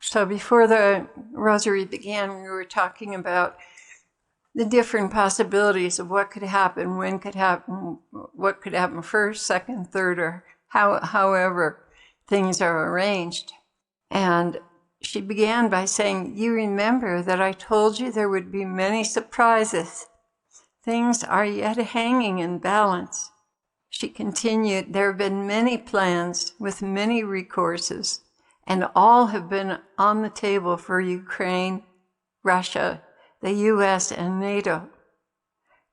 So before the rosary began, we were talking about the different possibilities of what could happen, when could happen, what could happen first, second, third, or however things are arranged. And she began by saying, you remember that I told you there would be many surprises. Things are yet hanging in balance. She continued, there have been many plans with many recourses, and all have been on the table for Ukraine, Russia, the US, and NATO.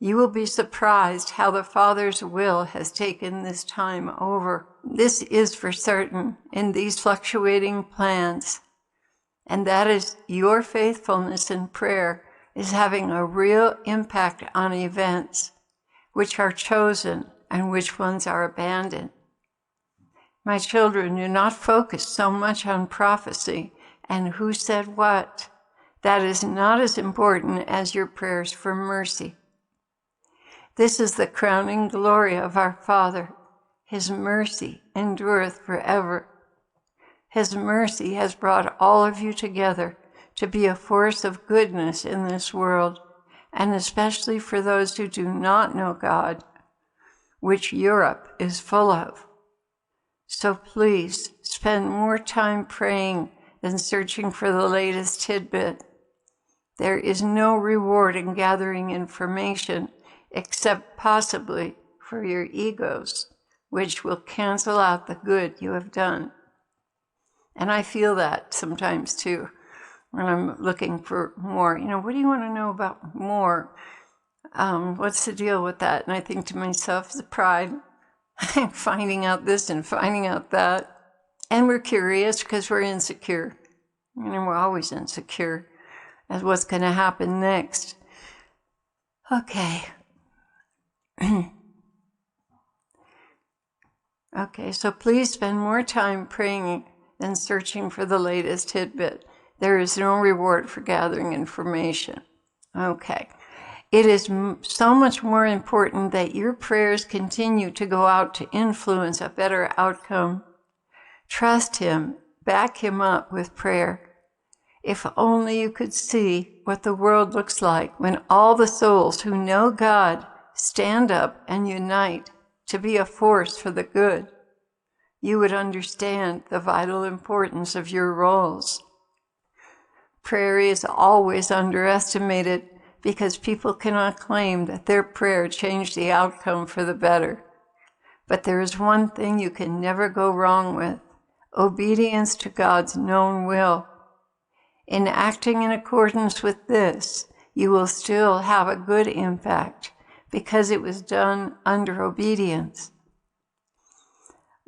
You will be surprised how the Father's will has taken this time over. This is for certain in these fluctuating plans, and that is your faithfulness in prayer is having a real impact on events, which are chosen and which ones are abandoned. My children, do not focus so much on prophecy and who said what. That is not as important as your prayers for mercy. This is the crowning glory of our Father. His mercy endureth forever. His mercy has brought all of you together to be a force of goodness in this world, and especially for those who do not know God, which Europe is full of. So please spend more time praying than searching for the latest tidbit. There is no reward in gathering information except possibly for your egos, which will cancel out the good you have done. And I feel that sometimes too, when I'm looking for more. What do you want to know about more? What's the deal with that? And I think to myself, the pride, finding out this and finding out that. And we're curious because we're insecure. We're always insecure as what's going to happen next. Okay. Okay, so please spend more time praying than searching for the latest tidbit. There is no reward for gathering information. Okay. It is so much more important that your prayers continue to go out to influence a better outcome. Trust Him, back Him up with prayer. If only you could see what the world looks like when all the souls who know God stand up and unite to be a force for the good, you would understand the vital importance of your roles. Prayer is always underestimated because people cannot claim that their prayer changed the outcome for the better. But there is one thing you can never go wrong with: obedience to God's known will. In acting in accordance with this, you will still have a good impact because it was done under obedience.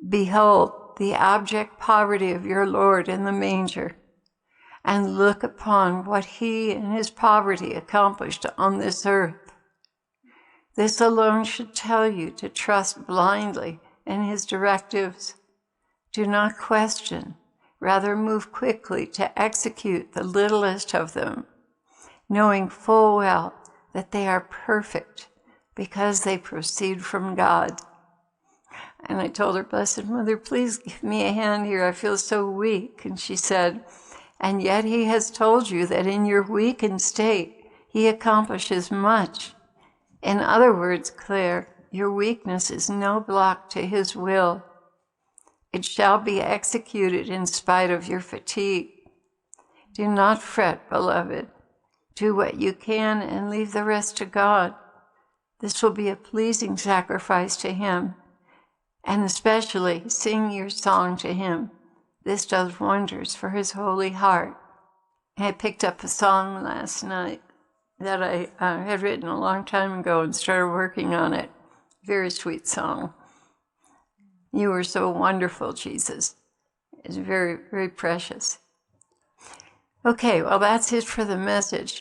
Behold the abject poverty of your Lord in the manger, and look upon what He in His poverty accomplished on this earth. This alone should tell you to trust blindly in His directives. Do not question, rather move quickly to execute the littlest of them, knowing full well that they are perfect because they proceed from God. And I told her, Blessed Mother, please give me a hand here. I feel so weak. And she said, and yet He has told you that in your weakened state, He accomplishes much. In other words, Claire, your weakness is no block to His will. It shall be executed in spite of your fatigue. Do not fret, beloved. Do what you can and leave the rest to God. This will be a pleasing sacrifice to Him, and especially sing your song to Him. This does wonders for His holy heart. I picked up a song last night that I had written a long time ago and started working on it. Very sweet song. You are so wonderful, Jesus. It's very, very precious. Okay, well, that's it for the message.